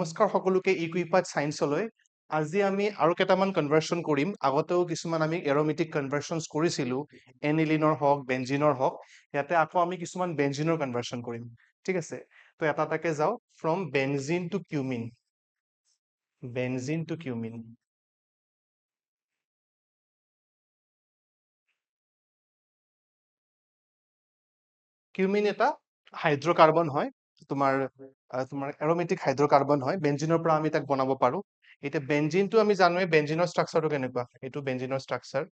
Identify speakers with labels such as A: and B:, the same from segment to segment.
A: নমস্কাৰ সকলোকে ইকুইপাত সায়েন্সলৈ। আজি আমি আৰু কেইটামান কনভাৰ্সন কৰিম। আগতেও কিছুমান আমি এৰোমেটিক কনভাৰ্সনছ কৰিছিলো, এনিলিনৰ হওক বেঞ্জিনৰ হওক। ইয়াতে আকৌ আমি কিছুমান বেঞ্জিনৰ কনভাৰ্সন কৰিম, ঠিক আছে? তো এটা এটাকে যাও। From benzene to cumene, benzene to cumene. Cumene এটা হাইড্ৰকাৰ্বন হয়, তোমাৰ এৰোমেটিক হাইড্ৰকাৰ্বন হয়। বেঞ্জিনৰ পৰা আমি তাক বনাব পাৰো। এতিয়া বেঞ্জিনটো আমি জানোৱে, বেঞ্জিনৰ ষ্ট্ৰাকচাৰটো কেনেকুৱা। এইটো বেঞ্জিনৰ ষ্ট্ৰাকচাৰ,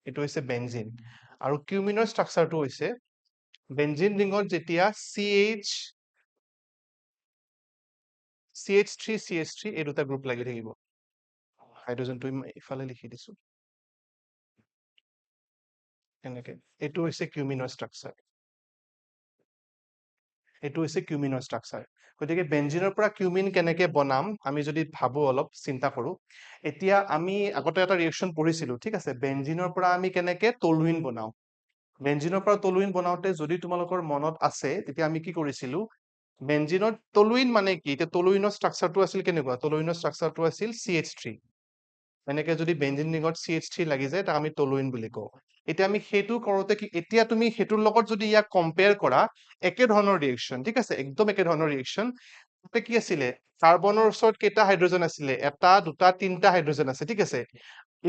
A: এইটো হৈছে বেঞ্জিন। আৰু কিউমিনৰ ষ্ট্ৰাকচাৰটো হৈছে বেঞ্জিন ৰিঙত যেতিয়া CH3 এই দুটা গ্ৰুপ লাগি থাকিব। হাইড্ৰজেনটো ইফালে লিখি দিছো এনেকে। এইটো হৈছে কিউমিনৰ ষ্ট্ৰাকচাৰ, এইটো হৈছে কিউমিনৰ ষ্ট্ৰাকচাৰ। গতিকে বেঞ্জিনৰ পৰা কিউমিন কেনেকে বনাম আমি যদি ভাবো, অলপ চিন্তা কৰো। এতিয়া আমি আগতে এটা ৰিয়েকচন পঢ়িছিলো, ঠিক আছে? বেঞ্জিনৰ পৰা আমি কেনেকে টলুইন বনাও। বেঞ্জিনৰ পৰা টলুইন বনাওতে যদি তোমালোকৰ মনত আছে, তেতিয়া আমি কি কৰিছিলো, বেঞ্জিনৰ টলুইন মানে কি? এতিয়া টলুইনৰ ষ্ট্ৰাকচাৰটো আছিল কেনেকুৱা? টলুইনৰ ষ্ট্ৰাকচাৰটো আছিল CH3। এনেকে যদি বেঞ্জিন ৰিঙত CH3 লাগি যায়, তাক আমি টলুইন বুলি কওঁ। এতিয়া আমি সেইটো কৰোতে কি, এতিয়া তুমি সেইটোৰ লগত যদি ইয়াক কম্পেয়াৰ কৰা, একে ধৰণৰ ৰিয়েকচন, ঠিক আছে? একদম একে ধৰণৰ ৰিয়েকচন। তাতে কি আছিলে? কাৰ্বনৰ ওচৰত কেইটা হাইড্ৰজেন আছিলে? এটা, দুটা, তিনটা হাইড্ৰজেন আছে, ঠিক আছে?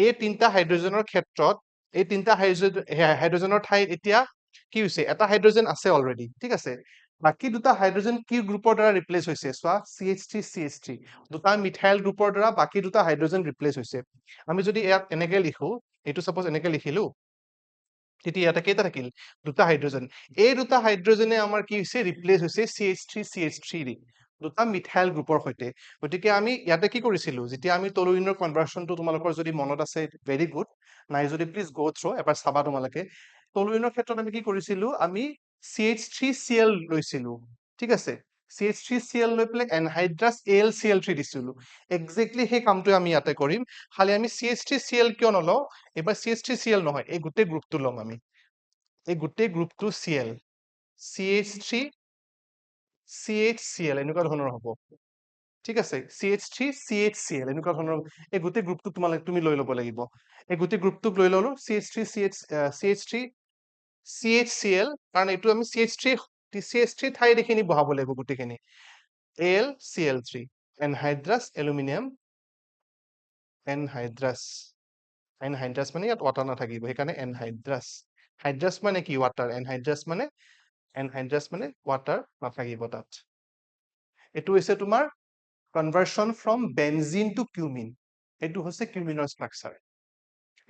A: এই তিনটা হাইড্ৰজেনৰ ক্ষেত্ৰত, এই তিনটা হাইড্ৰজেনৰ ঠাইত এতিয়া কি হৈছে? এটা হাইড্ৰজেন আছে অলৰেডি, ঠিক আছে? বাকী দুটা হাইড্ৰজেন কি গ্ৰুপৰ দ্বাৰা ৰিপ্লেচ হৈছে? চোৱা, CH3 দুটা মিথাইল গ্ৰুপৰ দ্বাৰা বাকী দুটা হাইড্ৰজেন ৰিপ্লেচ হৈছে। আমি যদি ইয়াক এনেকে লিখো, এইটো সাপোজ এনেকে লিখিলো, তেতিয়া ইয়াতে কেইটা থাকিল? দুটা হাইড্ৰজেন। এই দুটা হাইড্ৰজেনে আমাৰ কি হৈছে? ৰিপ্লেচ হৈছে CH3 দুটা মিথাইল গ্ৰুপৰ সৈতে। গতিকে আমি ইয়াতে কি কৰিছিলো? যেতিয়া আমি টলুইনৰ কনভাৰ্সনটো তোমালোকৰ যদি মনত আছে, ভেৰি গুড। নাই যদি প্লিজ গো থ্ৰু, এবাৰ চাবা তোমালোকে। টলুইনৰ ক্ষেত্ৰত আমি কি কৰিছিলো? আমি CH3Cl লৈছিলো, ঠিক আছে? CH3Cl লৈ পেলাই এনহাইড্ৰাছ AlCl3 দিছিলো। এক্সেক্টলি সেই কামটোৱে আমি ইয়াতে কৰিম। খালি আমি CH3Cl কিয় নলওঁ? এবাৰ CH3Cl নহয়, এই গোটেই গ্ৰুপটো ল'ম আমি। এই গোটেই গ্ৰুপটো Cl, CH3CHCl এনেকুৱা ধৰণৰ হ'ব, ঠিক আছে? CH3CHCl এনেকুৱা ধৰণৰ এই গোটেই গ্ৰুপটো তুমি লৈ ল'ব লাগিব। এই গোটেই গ্ৰুপটোক লৈ ল'লো, CH3CHCl, কাৰণ এইটো আমি CH3 ঠাইত এইখিনি বহাব লাগিব গোটেইখিনি। AlCl3, এনহাইড্ৰাছ এলুমিনিয়াম, এনহাইড্ৰাছ মানে ইয়াত ৱাটাৰ নাথাকিব, সেইকাৰণে এনহাইড্ৰাছ। হাইড্ৰাছ মানে কি? ৱাটাৰ। এনহাইড্ৰাছ মানে ৱাটাৰ নাথাকিব তাত। এইটো হৈছে তোমাৰ conversion from benzene to cumene. এইটো হৈছে কিউমিনৰ ষ্ট্ৰাকচাৰ।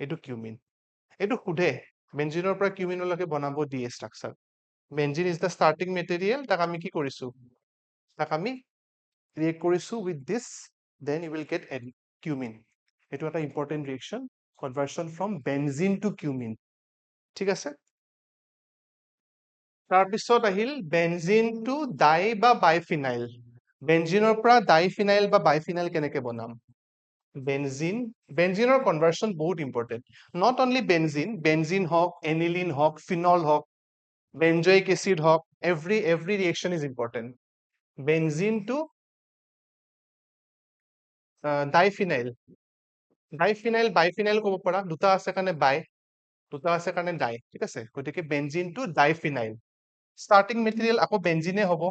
A: এইটো কিউমিন। এইটো সোধে, বেঞ্জিনৰ পৰা কিউমিনলৈকে বনাব দিয়ে structure. Benzene is the starting material. তাক আমি কি কৰিছো? তাক আমি ৰিয়েক্ট কৰিছো with this, then you will get cumene. এইটো এটা important reaction, conversion from benzene to cumene, ঠিক আছে? তাৰপিছত আহিল বেঞ্জিন টু ডাই বা বাইফিনাইল। বেঞ্জিনৰ পৰা ডাইফিনাইল বা বাইফিনাইল কেনেকে বনাম? বেঞ্জিনৰ কনভাৰ্সন বহুত ইম্পৰ্টেণ্ট। নট অনলি বেঞ্জিন হওক, এনিলিন হওক, ফিনল হওক, বেঞ্জয়িক এচিড হওক, every reaction is important. Benzene to diphenyl, biphenyl ক'ব পাৰা। দুটা আছে কাৰণে বাই, দুটা আছে কাৰণে ডাই, ঠিক আছে? গতিকে benzene to diphenyl. Starting material আকৌ বেঞ্জিনে হ'ব।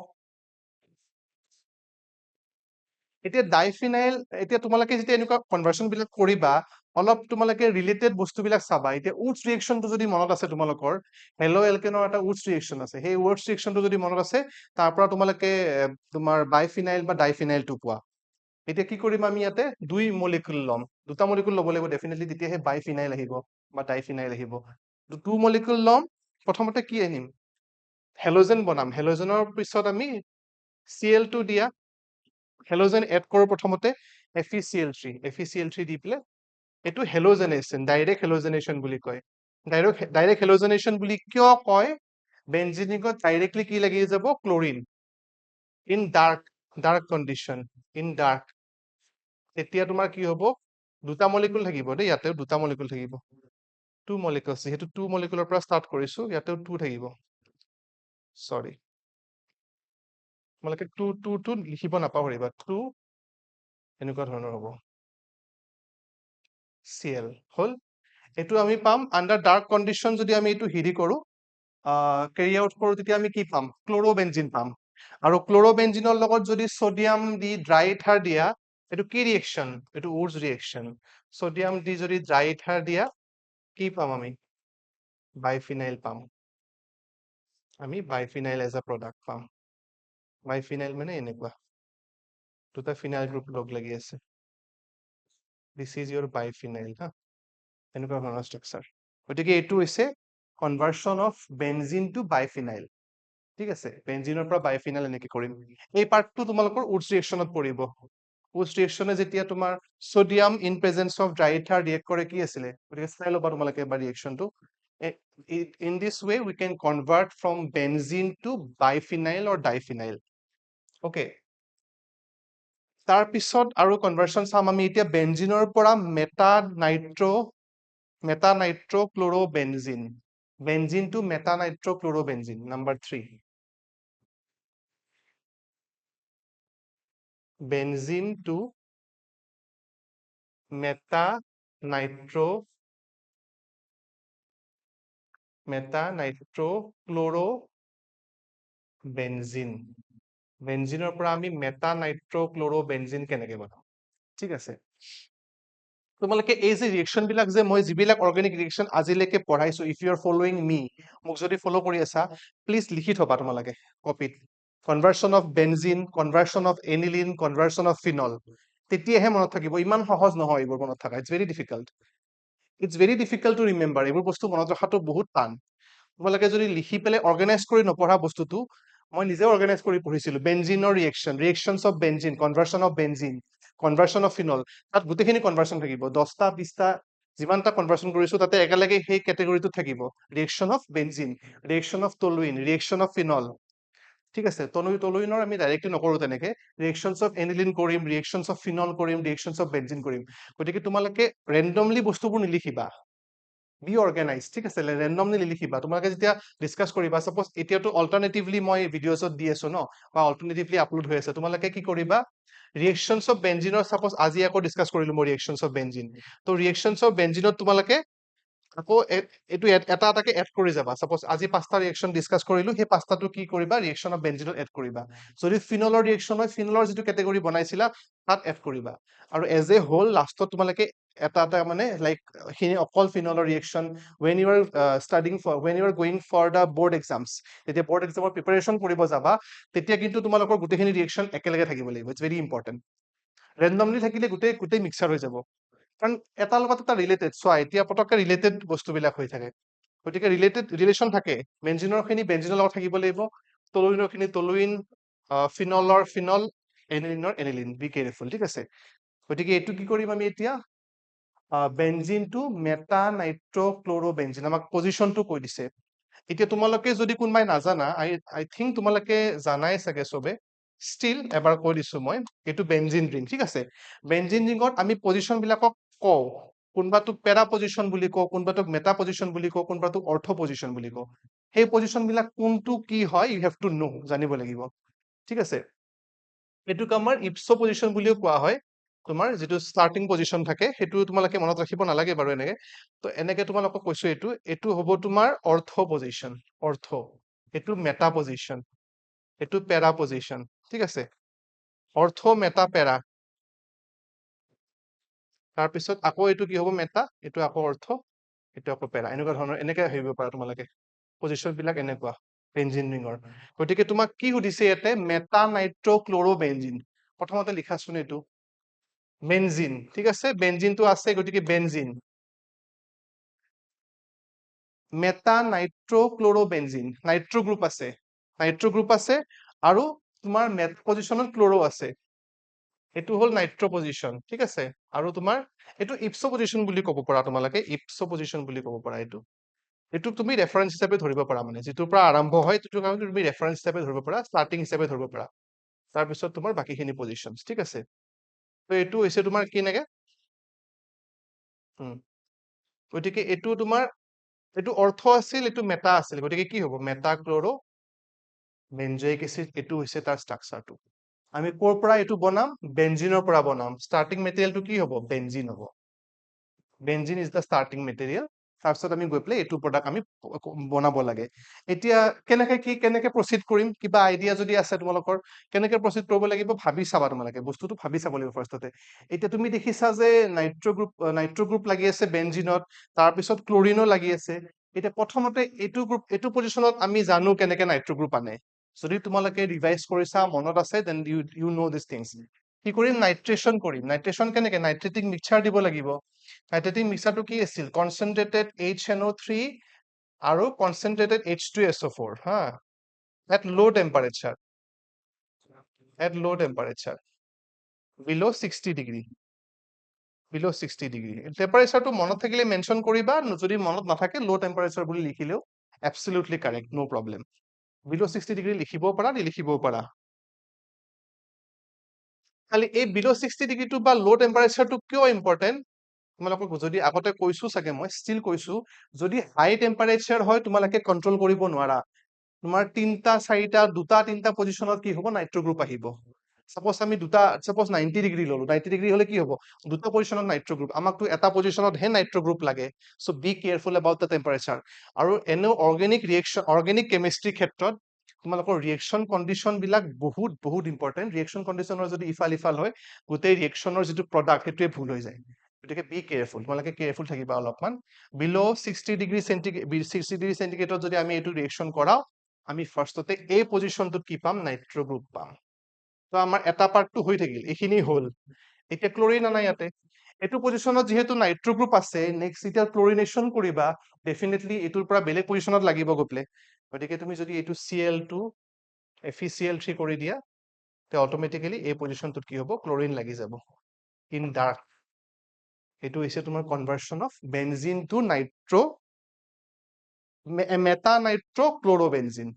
A: এতিয়া ডাইফিনাইল, এতিয়া তোমালোকে যেতিয়া এনেকুৱা কনভাৰ্সন বিলাক কৰিবা, অলপ তোমালোকে ৰিলেটেড বস্তুবিলাক চাবা। এতিয়া উডছ ৰিয়েকচনটো যদি মনত আছে তোমালোকৰ, হেলো এলকেনৰ এটা উডছ ৰিয়েকচন আছে। সেই উডছ ৰিয়েকচনটো যদি মনত আছে, তাৰ পৰা তোমালোকে তোমাৰ বাইফিনাইল বা ডাইফিনাইলটো পোৱা। এতিয়া কি কৰিম আমি? ইয়াতে দুই মলিকুল ল'ম, দুটা মলিকুল ল'ব লাগিব ডেফিনেটলি, তেতিয়াহে বাইফিনাইল আহিব বা ডাইফিনাইল আহিব। টু মলিকুল ল'ম। প্ৰথমতে কি আনিম? হেলোজেন বনাম। হেলোজেনৰ পিছত আমি Cl2 দিয়া, হেলোজেন এড কৰো প্ৰথমতে, FeCl3 দি পেলাই। এইটো হেলোজেনেশ্যন, ডাইৰেক্ট হেলোজেনেশ্যন বুলি কয়। ডাইৰেক্ট হেলোজেনেশ্যন বুলি কিয় কয়? বেঞ্জিনিকত ডাইৰেক্টলি কি লাগি যাব? ক্লোৰিন। ইন ডাৰ্ক কণ্ডিশ্যন, তেতিয়া তোমাৰ কি হ'ব? দুটা মলিকুল থাকিব দেই, ইয়াতেও দুটা মলিকুল থাকিব। টু মলিকুলছ, যিহেতু টু মলিকুলৰ পৰা ষ্টাৰ্ট কৰিছো, ইয়াতেও টু থাকিব। চৰি, তোমালোকে 2 লিখিব নাপাহৰিবা 2 এনেকুৱা ধৰণৰ হ'ব Cl হল এইটো আমি পাম আন্ডাৰ ডাৰ্ক কন্ডিশন যদি আমি এইটো হেৰি কৰো কেৰি আউট কৰো তেতিয়া আমি কি পাম ক্লোৰোবেনজিন পাম আৰু ক্লোৰোবেনজিনৰ লগত যদি সোডিয়াম দি ড্ৰাই ইথাৰ দিয়া এইটো কি ৰিয়েকচন এইটো উডছ ৰিয়েকচন সোডিয়াম দি যদি ড্ৰাই ইথাৰ দিয়া কি পাম আমি বাইফিনাইল পাম আমি বাইফিনাইল এজ আ প্ৰডাক্ট পাম বাইফিনাইল মানে এনেকুৱা দুটা ফিনাইল গ্ৰুপ লগ লাগি আছে দিস ইজ ইয়োৰ বাইফিনাইল হা এনেকুৱা ধৰণৰ ষ্ট্ৰাকচাৰ গতিকে এইটো হৈছে conversion of benzene to biphenyl ঠিক আছে বেনজিনৰ পৰা বাইফিনাইল এনেকে কৰিম এই পাৰ্টটো তোমালোকৰ উডছ ৰিয়েকচনত পৰিব উডছ ৰিয়েকচনে যেতিয়া তোমাৰ sodium in presence of dry ether react কৰে কি আছিলে গতিকে চাই ল'বা তোমালোকে এবাৰ ৰিয়েকচনটো in this way we can convert from benzene to biphenyl or diphenyl okay তাৰ পিছত আৰু কনভাৰ্সন চাম আমি এতিয়া বেনজিনৰ পৰা মেটা nitro ক্লোৰোবেনজিন benzene to meta nitro ক্লোৰোবেনজিন number 3 benzene to meta nitro ক্লোৰোবেনজিন বেনজিনৰ পৰা আমি মেটা নাইট্ৰো ক্লোৰোবেনজিন কেনেকে বনাম ঠিক আছে তোমালোকে এই যে ৰিয়েকচন বিলাক যে মই যিবিলাক অৰ্গেনিক ৰিয়েকচন আজিলৈকে পঢ়াইছো if you are following me মোক যদি ফলো কৰি আছা প্লিজ লিখি থবা তোমালোকে কপিত conversion of benzene conversion of aniline conversion of phenol তেতিয়াহে মনত থাকিব ইমান সহজ নহয় এইবোৰ মনত থকা it's very difficult to remember এইবোৰ বস্তু মনত ৰখাটো বহুত টান তোমালোকে যদি লিখি পেলাই অৰ্গেনাইজ কৰি নপঢ়া বস্তুটো মই নিজে অৰ্গেনাইজ কৰি পঢ়িছিলো বেনজিনৰ reactions of benzene conversion of benzene conversion of phenol তাত গোটেইখিনি কনভাৰ্সন থাকিব 10টা 20টা যিমানটা কনভাৰ্সন কৰিছো তাতে একেলগে সেই কেটেগৰীটোত থাকিব reaction of benzene reaction of toluene reaction of phenol ঠিক আছে টলুইনৰ আমি ডাইৰেক্টলি নকৰো তেনেকে ৰিয়েকচনছ অফ এনিলিন কৰিম ৰিয়েকচনছ অফ ফিনল কৰিম ৰিয়েকচনছ অফ বেনজিন কৰিম গতিকে তোমালোকে ৰেন্ডমলি বস্তুবোৰ নিলিখিবা বি অৰ্গেনাইজ ঠিক আছে ৰেন্ডমলি নিলিখিবা তোমালোকে যেতিয়া ডিসকাস কৰিবা সাপোজ এতিয়াতো অল্টাৰনেটিভলি মই ভিডিঅছত দি আছো ন বা অল্টাৰনেটিভলি আপলোড হৈ আছে তোমালোকে কি কৰিবা ৰিয়েকচনছ অফ বেনজিনৰ সাপোজ আজি আকৌ ডিসকাস কৰিলো মই ৰিয়েকচনছ অফ বেনজিন তো ৰিয়েকচনছ অফ বেনজিনত তোমালোকে আকৌ এইটো এটা এটাকে এড কৰি যাবা সাপোজ আজি 5টা ৰিয়েকচন ডিসকাস কৰিলো সেই 5টাটো কি কৰিবা ৰিয়েকচন অফ বেনজিনত এড কৰিবা যদি ফিনলৰ ৰিয়েকচন হয় ফিনলৰ যিটো কেটেগৰী বনাইছিলা তাত এড কৰিবা আৰু এজ এ হোল লাষ্টত তোমালোকে এটা এটা মানে লাইক অকল ফিনলৰ reaction when you are when you are going for the board exams যেতিয়া board examৰ প্ৰিপাৰেচন কৰিব যাবা তেতিয়া কিন্তু তোমালোকৰ গোটেইখিনি ৰিয়েকচন একেলগে থাকিব লাগিব ইটস ভেৰি ইম্পৰ্টেন্ট ৰেন্ডমলি থাকিলে গোটেই মিক্সাৰ হৈ যাব কাৰণ এটা লগত এটা ৰিলেটেড চোৱা এতিয়া পটককে ৰিলেটেড বস্তুবিলাক হৈ থাকে গতিকে ৰিলেচন থাকে বেনজিনৰ খিনি বেনজিনৰ লগত থাকিব লাগিব টলুইনৰ খিনি টলুইন ফিনলৰ ফিনল এনিলিনৰ এনিলিন বি কেয়াৰফুল ঠিক আছে গতিকে এইটো কি কৰিম আমি এতিয়া benzene to meta nitro chlorobenzene আমাক পজিশনটো কৈ দিছে এতিয়া তোমালোকে যদি কোনবাই নাজানা আই থিংক তোমালোকে জানাই চাগে চবে ষ্টিল এবাৰ কৈ দিছো মই এইটো বেনজিন ৰিং ঠিক আছে বেনজিন ৰিঙত আমি পজিশন বিলাকক কওঁ কোনবাটোক পেৰা পজিশন বুলি কওঁ কোনবাটোক মেটা পজিশন বুলি কওঁ কোনবাটোক অৰ্থ পজিশন বুলি কওঁ সেই পজিশন বিলাক কোনটো কি হয় ইউ হেভ টু নো জানিব লাগিব ঠিক আছে এইটোক আমাৰ ইপছ পজিশন বুলিও কোৱা হয় তোমাৰ যিটো ষ্টাৰ্টিং পজিশন থাকে সেইটো তোমালোকে মনত ৰাখিব নালাগে বাৰু এনেকে তো এনেকে তোমালোকক কৈছো এইটো হ'ব তোমাৰ অৰ্থ পজিশন অৰ্থ এইটো মেটা পজিশন এইটো পেৰা পজিশন ঠিক আছে অৰ্থ মেটা পেৰা তাৰপিছত আকৌ এইটো কি হ'ব মেটা এইটো আকৌ অৰ্থ এইটো আকৌ পেৰা এনেকুৱা ধৰণৰ এনেকে ভাবিব পাৰা তোমালোকে পজিশন বিলাক এনেকুৱা বেনজিন ৰিঙৰ গতিকে তোমাক কি সুধিছে ইয়াতে মেটা নাইট্ৰো ক্লোৰোবেনজিন প্ৰথমতে লিখাচোন এইটো বেনজিন ঠিক আছে বেনজিনটো আছে গতিকে বেনজিন মেটা নাইট্ৰো ক্লোৰোবেনজিন নাইট্ৰো গ্ৰুপ আছে আৰু তোমাৰ মেট পজিশনত ক্লোৰো আছে এইটো হ'ল নাইট্ৰো পজিশন ঠিক আছে আৰু তোমাৰ এইটো ইপছ পজিশন বুলি ক'ব পাৰা তোমালোকে ইপছ পজিশন বুলি ক'ব পাৰা এইটো তুমি ৰেফাৰেন্স হিচাপে ধৰিব পাৰা মানে যিটোৰ পৰা আৰম্ভ হয় সেইটো কাৰণে তুমি ৰেফাৰেন্স হিচাপে ধৰিব পাৰা ষ্টাৰ্টিং হিচাপে ধৰিব পাৰা তাৰপিছত তোমাৰ বাকীখিনি পজিশনছ ঠিক আছে তো এইটো হৈছে তোমাৰ কি নেকে গতিকে এইটো তোমাৰ এইটো অৰ্থ আছিল এইটো মেটা আছিল গতিকে কি হ'ব মেটা ক্লোৰো বেঞ্জয়িক এচিড এইটো হৈছে তাৰ ষ্ট্ৰাকচাৰটো আমি ক'ৰ পৰা এইটো বনাম বেঞ্জিনৰ পৰা বনাম ষ্টাৰ্টিং মেটেৰিয়েলটো কি হ'ব বেঞ্জিন হ'ব benzene is the starting material তাৰপিছত আমি গৈ পেলাই এইটো প্ৰডাক্ট আমি বনাব লাগে এতিয়া কেনেকে প্ৰচিড কৰিম কিবা আইডিয়া যদি আছে তোমালোকৰ কেনেকে প্ৰচিড কৰিব লাগিব ভাবি চাবা তোমালোকে বস্তুটো ভাবি চাব লাগিব ফাৰ্ষ্টতে এতিয়া তুমি দেখিছা যে নাইট্ৰ গ্ৰুপ লাগি আছে বেঞ্জিনত তাৰপিছত ক্লৰিনো লাগি আছে এতিয়া প্ৰথমতে এইটো পজিশনত আমি জানো কেনেকে নাইট্ৰ গ্ৰুপ আনে যদি তোমালোকে ৰিভাইজ কৰিছা মনত আছে then you know this things কি কৰিম নাইট্ৰেশ্যন কৰিম নাইট্ৰেশ্যন কেনেকে নাইট্ৰেটিক মিক্সচাৰ দিব লাগিব নাইট্ৰেটিক মিক্সচাৰটো কি আছিল কনচেনট্ৰেটেড HNO3 আৰু কনচেনট্ৰেটেড H2SO4 হা at low temperature below 60 degree টেম্পাৰেচাৰটো মনত থাকিলে মেনশন কৰিবা যদি মনত নাথাকে লো টেম্পাৰেচাৰ বুলি লিখিলেও absolutely correct no problem below 60 degree লিখিবও পাৰা নিলিখিবও পাৰা খালি এই below 60 degree টো বা লো টেম্পাৰেচাৰটো কিয় ইম্পৰ্টেন্ট তোমালোকক যদি আগতে কৈছো চাগে মই ষ্টিল কৈছো যদি হাই টেম্পাৰেচাৰ হয় তোমালোকে কন্ট্ৰোল কৰিব নোৱাৰা তোমাৰ দুটা তিনটা পজিশনত কি হ'ব নাইট্ৰ গ্ৰুপ আহিব সাপোজ আমি সাপোজ 90 ডিগ্ৰী ললো 90 ডিগ্ৰী হলে কি হ'ব দুটা পজিশনত নাইট্ৰ গ্ৰুপ আমাকতো এটা পজিশনত হে নাইট্ৰ গ্ৰুপ লাগে so B careful about the temperature আৰু এনে অৰ্গেনিক কেমিষ্ট্ৰি ক্ষেত্ৰত তোমালোকৰ ৰিয়েকচন কণ্ডিশ্যন বিলাক বহুত ইম্পৰ্টেন্ট ৰিয়েকচন কণ্ডিশ্যনৰ যদি ইফাল হয় গোটেই ৰিয়েকচনৰ যিটো প্ৰডাক্ট সেইটোৱে ভুল হৈ যায় গতিকে বি কেয়াৰফুল তোমালোকে কেয়াৰফুল থাকিবা অলপমান বিলো 60 ডিগ্ৰী চেণ্টিগ্ৰেডত যদি আমি এইটো ৰিয়েকচন কৰাও আমি ফাৰ্ষ্টতে এই পজিশনটোত কি পাম নাইট্ৰ গ্ৰুপ পাম তো আমাৰ এটা পাৰ্টটো হৈ থাকিল এইখিনি হ'ল এতিয়া ক্লোৰিন আনা ইয়াতে এইটো পজিশনত যেহেতু নাইট্ৰ গ্ৰুপ আছে নেক্সট এতিয়া ক্লোৰিনেশ্যন কৰিবা ডেফিনেটলি এইটোৰ পৰা বেলেগ পজিশনত লাগিব গপলে গতিকে তুমি যদি এইটো Cl2 FeCl3 কৰি দিয়া তে অটোমেটিক্যালি এই পজিশনটোত কি হ'ব ক্লোৰিন লাগি যাব ইন ডাৰ্ক এইটো হৈছে তোমাৰ কনভাৰ্সন অফ বেনজিন টু নাইট্ৰ মেটা নাইট্ৰ ক্লোৰোবেনজিন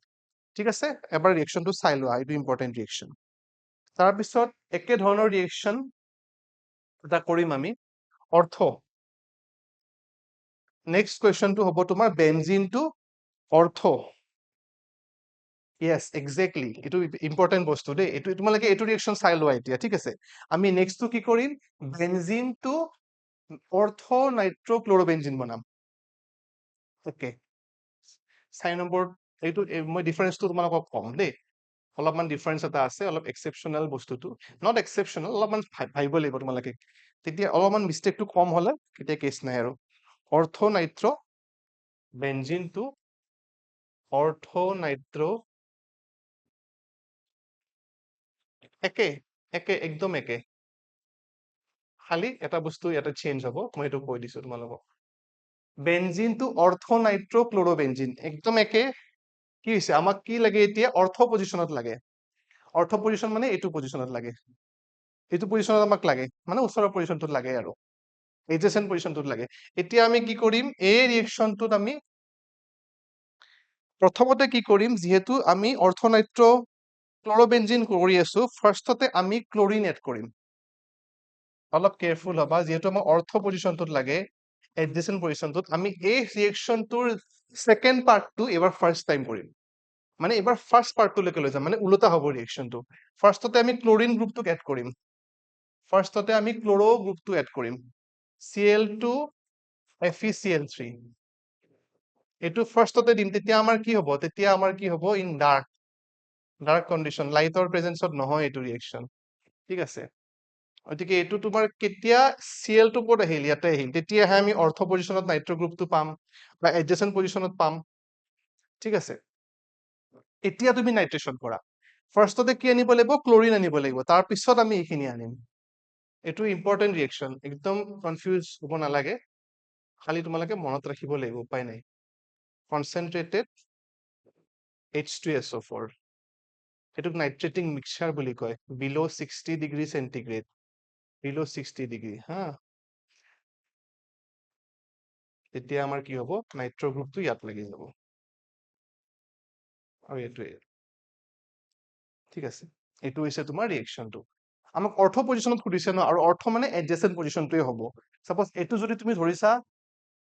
A: ঠিক আছে এবাৰ ৰিয়েকচনটো চাই লোৱা এইটো ইম্পৰ্টেন্ট ৰিয়েকচন তাৰপিছত একে ধৰণৰ ৰিয়েকচন এটা কৰিম আমি অৰ্থ নেক্সট কুৱেশ্যনটো হ'ব তোমাৰ বেনজিন টু অৰ্থ yes exactly এইটো ইম্পৰ্টেন্ট বস্তু দেই এইটো তোমালোকে এইটো ৰিয়েকচন চাই লোৱা এতিয়া ঠিক আছে আমি নেক্সটটো কি কৰিম বেনজিন টু অৰ্থ নাইট্ৰ ক্লোৰোবেনজিন বনাম ওকে 6 নম্বৰ এইটো মই ডিফাৰেন্সটো তোমালোকক কম দেই অলপমান ডিফাৰেন্স এটা আছে অলপ এক্সেপচনেল বস্তুটো নট এক্সেপচনেল অলপমান ভাবিব লাগিব তোমালোকে তেতিয়া অলপমান মিষ্টেকটো কম হলে তেতিয়া কেছ নাই আৰু অৰ্থ নাইট্ৰ বেনজিন টু অৰ্থ নাইট্ৰ একে একদম একে খালি এটা বস্তু ইয়াতে চেঞ্জ হ'ব মই এইটো কৈ দিছো তোমালোকক বেনজিন টু অৰ্থ নাইট্ৰ ক্লোৰোবেনজিন একদম একে কি হৈছে আমাক কি লাগে এতিয়া অৰ্থ পজিশনত লাগে অৰ্থ পজিশন মানে এইটো পজিশনত লাগে এইটো পজিশনত আমাক লাগে মানে ওচৰৰ পজিশনটোত লাগে আৰু এডজেসেন্ট পজিশনটোত লাগে এতিয়া আমি কি কৰিম এই ৰিয়েকচনটোত আমি প্ৰথমতে কি কৰিম যেহেতু আমি অৰ্থ নাইট্ৰ ক্লোৰোবেনজিন কৰি আছো ফাৰ্ষ্টতে আমি ক্লোৰিন এড কৰিম অলপ কেয়াৰফুল হবা যেহেতু আমাৰ অৰ্থ পজিশনটোত লাগে এডজেসেন্ট পজিশনটোত আমি এই ৰিয়েকচনটোৰ সেকেন্ড পাৰ্টটো এবাৰ ফাৰ্স্ট টাইম কৰিম মানে এবাৰ ফাৰ্স্ট পাৰ্টটোলৈকে লৈ যাম মানে উলটা হ'ব ৰিয়েকচনটো ফাৰ্ষ্টতে আমি ক্লোৰিন গ্ৰুপটোক এড কৰিম ফাৰ্ষ্টতে আমি ক্লোৰো গ্ৰুপটো এড কৰিম Cl2 FeCl3 এইটো ফাৰ্ষ্টতে দিম তেতিয়া আমাৰ কি হ'ব ইন ডাৰ্ক কণ্ডিশ্যন লাইটৰ প্ৰেজেন্সত নহয় এইটো ৰিয়েকচন ঠিক আছে গতিকে এইটো তোমাৰ কেতিয়া Cl2 ক'ত আহিল ইয়াতে আহিল তেতিয়াহে আমি অৰ্থ পজিশনত নাইট্ৰ গ্ৰুপটো পাম বা এডজেসেন্ট পজিশনত পাম ঠিক আছে এতিয়া তুমি নাইট্ৰেশ্যন কৰা ফাৰ্ষ্টতে কি আনিব লাগিব ক্লোৰিন আনিব লাগিব তাৰ পিছত আমি এইখিনি আনিম এইটো ইম্পৰ্টেন্ট ৰিয়েকচন একদম কনফিউজ হ'ব নালাগে খালি তোমালোকে মনত ৰাখিব লাগিব উপায় নাই কনচেনট্ৰেটেড H2SO4 এটোক নাইট্ৰেটিং মিক্সচাৰ বুলি কয় বিলো 60 ডিগ্ৰী চেণ্টিগ্ৰেড বিলো 60 ডিগ্ৰী হা তেতিয়া আমাৰ কি হ'ব নাইট্ৰ গ্ৰুপটো ইয়াত লাগি যাব আৰু এইটোৱে ঠিক আছে এইটো হৈছে তোমাৰ ৰিয়েকচনটো আমাক অৰ্থ পজিশনত সুধিছে ন আৰু অৰ্থ মানে এডজেসেন্ট পজিশনটোৱে হ'ব সাপোজ এইটো যদি তুমি ধৰিছা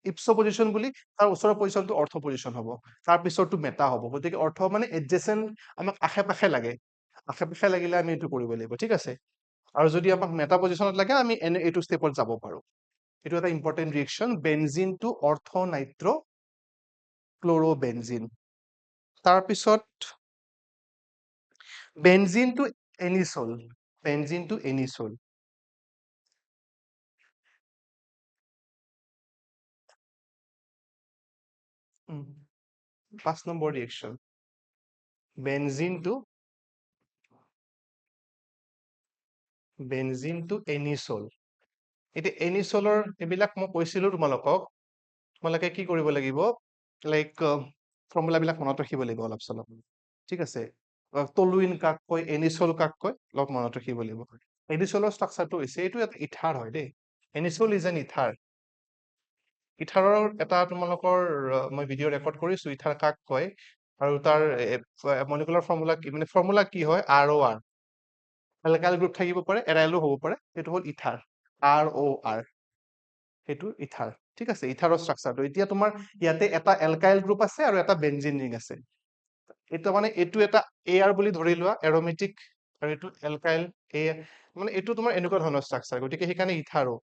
A: ইপছ পজিশ্যন বুলি তাৰ ওচৰৰ পজিশ্যনটো অৰ্থ পজিশ্যন হ'ব, তাৰ পিছৰটো মেটা হ'ব। গতিকে অৰ্থ মানে এডজেচেণ্ট, আমাক আশে পাশে লাগে, আশে পাশে লাগিলে আমি এইটো কৰিব লাগিব, ঠিক আছে। আৰু যদি আমাক মেটা পজিশ্যনত লাগে আমি এইটো ষ্টেপত যাব পাৰো। এইটো এটা ইম্পৰ্টেণ্ট ৰিয়েকশ্যন, বেনজিন টু অৰ্থ নাইট্ৰ ক্ল'ৰ'বেনজিন। তাৰপিছত benzene to anisole, benzene to anisole. 5 number reaction, benzene to anisole. এতিয়া এনিছলৰ এইবিলাক মই কৈছিলো তোমালোকক, তোমালোকে কি কৰিব লাগিব, লাইক ফৰ্মুলাবিলাক মনত ৰাখিব লাগিব অলপ চলপ, ঠিক আছে। টলুইন কাক কয়, এনিছল কাক কয়, অলপ মনত ৰাখিব লাগিব। এনিছলৰ ষ্ট্ৰাকচাৰটো হৈছে, এইটো এটা ইথাৰ হয় দেই, এনিছল ইজ এন ইথাৰ। ইথাৰৰ এটা তোমালোকৰ মই ভিডিঅ' ৰেকৰ্ড কৰিছো, ইথাৰ কাক কয়, আৰু তাৰ মলিকুলাৰ ফৰ্মুলা কি, মানে ফৰ্মুলা কি হয়, ROR। এলকাইল গ্ৰুপ থাকিব পাৰে, এৰাইলো হ'ব পাৰে, সেইটো হ'ল ইথাৰ, ROR, সেইটো ইথাৰ, ঠিক আছে, ইথাৰৰ ষ্ট্ৰাকচাৰটো। এতিয়া তোমাৰ ইয়াতে এটা এলকাইল গ্ৰুপ আছে আৰু এটা বেনজিন ৰিং আছে। এইটো মানে এইটো এটা AR বুলি ধৰি লোৱা, এৰমেটিক, আৰু এইটো এলকাইল এ, মানে এইটো তোমাৰ এনেকুৱা ধৰণৰ ষ্ট্ৰাকচাৰ, গতিকে সেইকাৰণে ইথাৰো।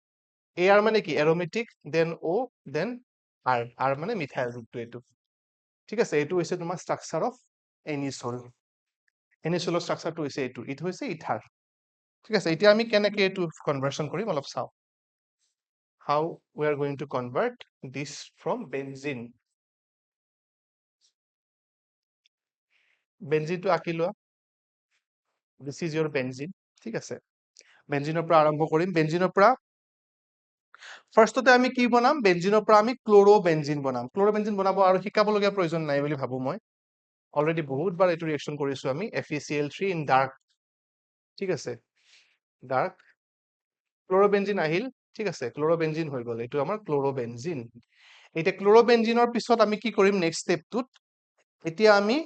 A: AR মানে কি, এৰমেটিক, দেন O, দেন R মানে মিথাইল গ্ৰুপটো এইটো, ঠিক আছে। এইটো হৈছে তোমাৰ ষ্ট্ৰাকচাৰ অফ এনিছল। এনিছলৰ ষ্ট্ৰাকচাৰটো হৈছে এইটো, এইটো হৈছে ইথাৰ, ঠিক আছে। এতিয়া আমি কেনেকে এইটো কনভাৰ্সন কৰিম অলপ চাওঁ। How we are going to convert this from benzene. বেনজিনটো আঁকি লোৱা, দিস ইজ ইউৰ বেনজিন, ঠিক আছে। বেনজিনৰ পৰা আৰম্ভ কৰিম, বেনজিনৰ পৰা ফাৰ্ষ্টতে আমি কি বনাম, বেনজিনৰ পৰা আমি ক্ল'ৰ'বেনজিন বনাম। ক্ল'ৰ'বেনজিন বনাব আৰু শিকাবলগীয়া প্ৰয়োজন নাই বুলি ভাবো মই, অলৰেডি বহুতবাৰ এইটো ৰিয়েকশ্যন কৰিছো আমি, FeCl3 ইন ডাৰ্ক, ঠিক আছে, ডাৰ্ক। ক্ল'ৰ'বেনজিন আহিল, ঠিক আছে, ক্ল'ৰ'বেনজিন হৈ গ'ল, এইটো আমাৰ ক্ল'ৰ'বেনজিন। এতিয়া ক্ল'ৰ'বেনজিনৰ পিছত আমি কি কৰিম নেক্সট ষ্টেপটোত, এতিয়া আমি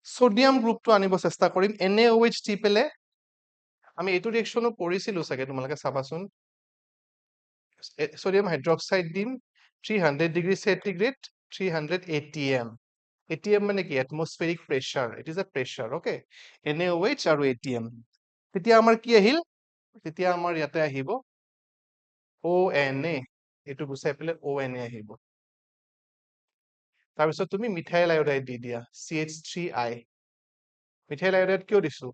A: সোডিয়াম গ্ৰুপটো আনিব চেষ্টা কৰিম, NaOH দি পেলাই। আমি এইটো ৰিয়েকশ্যনো কৰিছিলো চাগে, তোমালোকে চাবাচোন। সোডিয়াম হাইড্ৰক্সাইড দিম, 300 ডিগ্ৰী চেণ্টিগ্ৰেড, 300 ATM। ATM মানে কি, atmospheric pressure, it is a pressure, okay. NaOH আৰু ATM। তেতিয়া আমাৰ কি আহিল, তেতিয়া আমাৰ ইয়াতে আহিব ONA, এইটো গুচাই পেলাই ONA আহিব। তাৰপিছত তুমি মিথাইল আয়োডাইড দি দিয়া, CH3I। মিথাইল আয়োডাইড কিয় দিছো,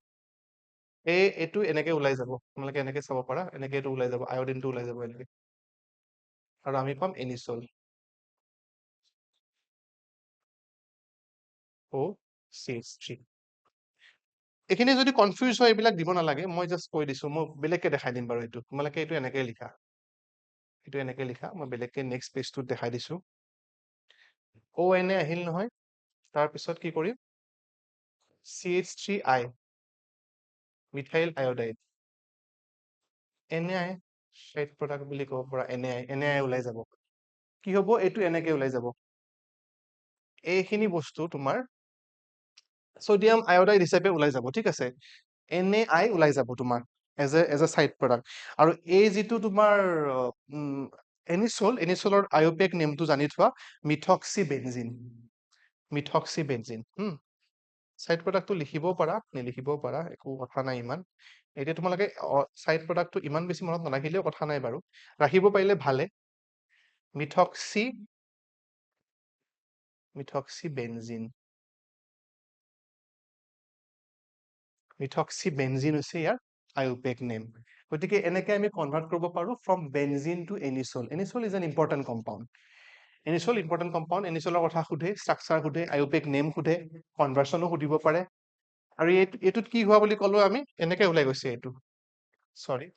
A: এইটো এনেকে ওলাই যাব, তোমালোকে এনেকে চাব পাৰা, এনেকে এইটো ওলাই যাব, আয়োডিনটো ওলাই যাব এনেকে, আৰু আমি পাম এনিছল, OCH3। এইখিনি যদি কনফিউজ হয় এইবিলাক দিব নালাগে, মই জাষ্ট কৈ দিছো, মই বেলেগকে দেখাই দিম বাৰু। এইটো তোমালোকে এইটো এনেকে লিখা, এইটো এনেকে লিখা, মই বেলেগকে নেক্সট পেজটোত দেখাই দিছো। ONA আহিল নহয়, তাৰপিছত কি কৰিম, CH3I, methyl iodide, NaI, side product বুলি ক'ব পৰা, NaI ওলাই যাব। কি হ'ব, এইটো এনেকে ওলাই যাব, এইখিনি বস্তু তোমাৰ সোডিয়াম আয়োডাইড হিচাপে ওলাই যাব, ঠিক আছে। NaI ওলাই যাব তোমাৰ এজ এ সাইড প্ৰডাক্ট। আৰু এই যিটো তোমাৰ এনিছলৰ আইউপেক নেমটো জানি থোৱা, মিথক্সিবেনজিন, মিথক্সিবেনজিন। সাইড প্ৰডাক্টটো লিখিবও পাৰা, নিলিখিবও পাৰা, একো কথা নাই ইমান। এতিয়া তোমালোকে সাইড প্ৰডাক্টটো ইমান বেছি মনত নাৰাখিলেও কথা নাই বাৰু, ৰাখিব পাৰিলে ভালে। মিথক্সিবেনজিন, মিথক্সিবেনজিন হৈছে ইয়াৰ আইউপেক নেম। গতিকে এনেকে আমি কনভাৰ্ট কৰিব পাৰো from benzene to anisole. Anisole is an important compound, anisole important compound. এনিছলৰ কথা সোধে, ষ্ট্ৰাকচাৰ সোধে, আইউপেক নেম সোধে, কনভাৰ্চনো সুধিব পাৰে। আৰু এইটোত কি হোৱা বুলি ক'লো আমি, এনেকে ওলাই গৈছে এইটো, চৰি,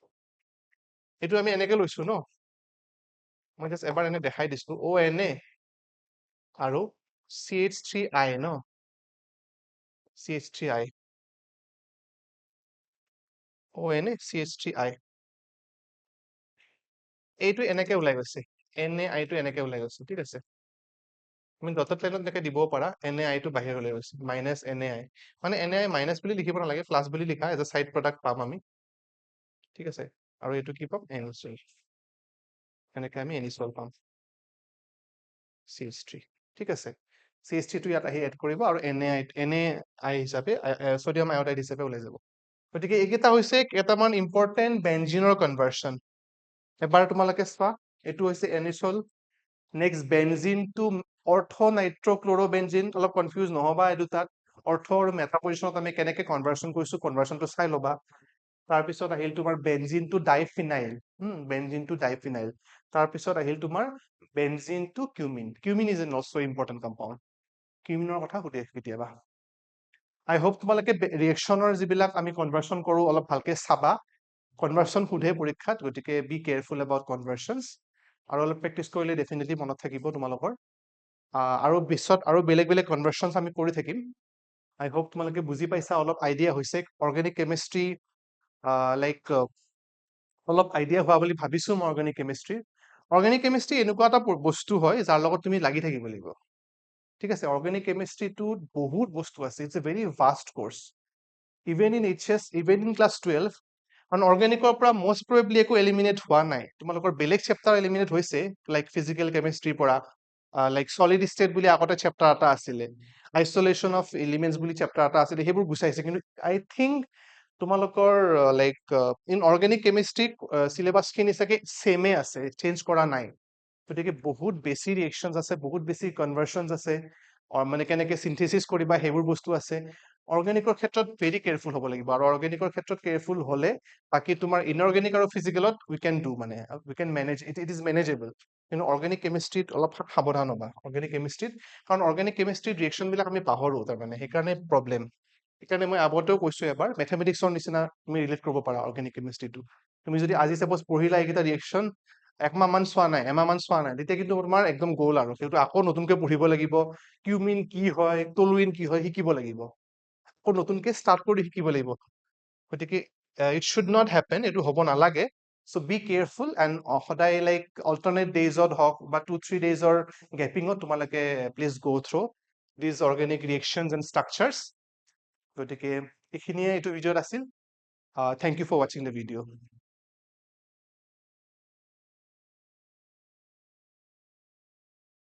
A: এইটো আমি এনেকে লৈছো ন, মই জাষ্ট এবাৰ এনে দেখাই দিছো, ONA আৰু CH3I ন, CH3I, ONA CH3I, এইটো এনেকে ওলাই গৈছে, NaI টো এনেকে ওলাই গৈছে, ঠিক আছে। তুমি ডটত লাইনত এনেকে দিবও পাৰা, NaI টো বাহিৰ ওলাই গৈছে, -NaI, মানে NaI মাইনাছ বুলি লিখিব নালাগে, প্লাছ বুলি লিখা, এজ এ সাইড প্ৰডাক্ট পাম আমি, ঠিক আছে। আৰু এইটো কি পাম, এনিছল, এনেকে আমি এনিছল পাম। CH3 ঠিক আছে CH3 টো ইয়াত আহি এড কৰিব আৰু NaI হিচাপে সোডিয়াম আয়োডাইড হিচাপে ওলাই যাব গতিকে এইকেইটা হৈছে কেইটামান ইম্পৰ্টেন্ট বেনজিনৰ কনভাৰ্সন এবাৰ তোমালোকে চোৱা এইটো হৈছে এনিসল নেক্সট বেনজিন টু অৰ্থো নাইট্ৰক্লোৰোবেনজিন অলপ কনফিউজ নহবা এই দুটাত অৰ্থো আৰু মেটা পজিশনত আমি কেনেকে কনভাৰ্সন কৰিছো কনভাৰ্সনটো চাই ল'বা তাৰপিছত আহিল তোমাৰ benzene to diphenyl benzene to diphenyl তাৰপিছত আহিল তোমাৰ benzene to cumene is an also important compound কিউমিনৰ কথা সুধে কেতিয়াবা আই হোপ তোমালোকে ৰিয়েকশ্যনৰ যিবিলাক আমি কনভাৰ্সন কৰো অলপ ভালকে চাবা কনভাৰ্সন সুধে পৰীক্ষাত গতিকে বি কেয়াৰফুল এবাউট কনভাৰ্সনছ আৰু অলপ প্ৰেক্টিছ কৰিলে ডেফিনেটলি মনত থাকিব তোমালোকৰ আৰু পিছত আৰু বেলেগ বেলেগ কনভাৰ্সনছ আমি কৰি থাকিম আই হোপ তোমালোকে বুজি পাইছা অলপ আইডিয়া হৈছে অৰ্গেনিক কেমিষ্ট্ৰি লাইক অলপ আইডিয়া হোৱা বুলি ভাবিছো মই অৰ্গেনিক কেমিষ্ট্ৰি এনেকুৱা এটা বস্তু হয় যাৰ লগত তুমি লাগি থাকিব লাগিব ঠিক আছে অৰ্গেনিক কেমিষ্ট্ৰিটোত বহুত বস্তু আছে it's a very vast course even in HS even in class 12 কাৰণ অৰ্গেনিকৰ পৰা মোষ্ট প্ৰবেবলি একো এলিমিনেট হোৱা নাই তোমালোকৰ বেলেগ চেপ্টাৰ এলিমিনেট হৈছে লাইক ফিজিকেল কেমিষ্ট্ৰিৰ পৰা লাইক সলিড ষ্টেট বুলি আগতে চেপ্টাৰ এটা আছিলে আইসোলেশ্যন অফ এলিমেন্টছ বুলি চেপ্টাৰ এটা আছিলে সেইবোৰ গুচাইছে কিন্তু আই থিংক তোমালোকৰ লাইক ইন অৰ্গেনিক কেমিষ্ট্ৰি চিলেবাছখিনি চাগে সেমে আছে চেঞ্জ কৰা নাই গতিকে বহুত বেছি ৰিয়েকশ্যনছ আছে বহুত বেছি কনভাৰ্সনছ আছে মানে কেনেকে সিনথেসিস কৰিবা সেইবোৰ বস্তু আছে অৰ্গেনিকৰ ক্ষেত্ৰত ভেৰি কেয়াৰফুল হ'ব লাগিব আৰু অৰ্গেনিকৰ ক্ষেত্ৰত কেয়াৰফুল হলে বাকি তোমাৰ ইনঅৰ্গেনিক আৰু ফিজিকেলত উই কেন ডু মানে we can manage it is manageable কিন্তু অৰ্গেনিক কেমিষ্ট্ৰিত অলপ সাৱধান হ'বা অৰ্গেনিক কেমিষ্ট্ৰিত কাৰণ অৰ্গেনিক কেমিষ্ট্ৰিত ৰিয়েকশ্যন বিলাক আমি পাহৰো তাৰমানে সেইকাৰণে প্ৰব্লেম সেইকাৰণে মই আগতেও কৈছো এবাৰ মেথমেটিক্সৰ নিচিনা তুমি ৰিলেট কৰিব পাৰা অৰ্গেনিক কেমিষ্ট্ৰিটো তুমি যদি আজি সাপোজ পঢ়িলা এইকেইটা ৰিয়েকশ্যন একমাহ মান চোৱা নাই এমাহ মান চোৱা নাই তেতিয়া কিন্তু তোমাৰ একদম গ'ল আৰু সেইটো আকৌ নতুনকে পঢ়িব লাগিব কিউমিন কি হয় টলুইন কি হয় শিকিব লাগিব আকৌ নতুনকে ষ্টাৰ্ট কৰি শিকিব লাগিব গতিকে ইট শুড নট হেপেন এইটো হ'ব নালাগে চ' বি কেয়াৰফুল এণ্ড সদায় লাইক অল্টাৰনেট ডেইজত হওক বা 2-3 ডেইজৰ গেপিঙত তোমালোকে প্লিজ গ' through these organic reactions and structures গতিকে এইখিনিয়ে এইটো ভিডিঅ'ত আছিল থেংক ইউ ফৰ ৱাচিং দ্য ভিডিঅ'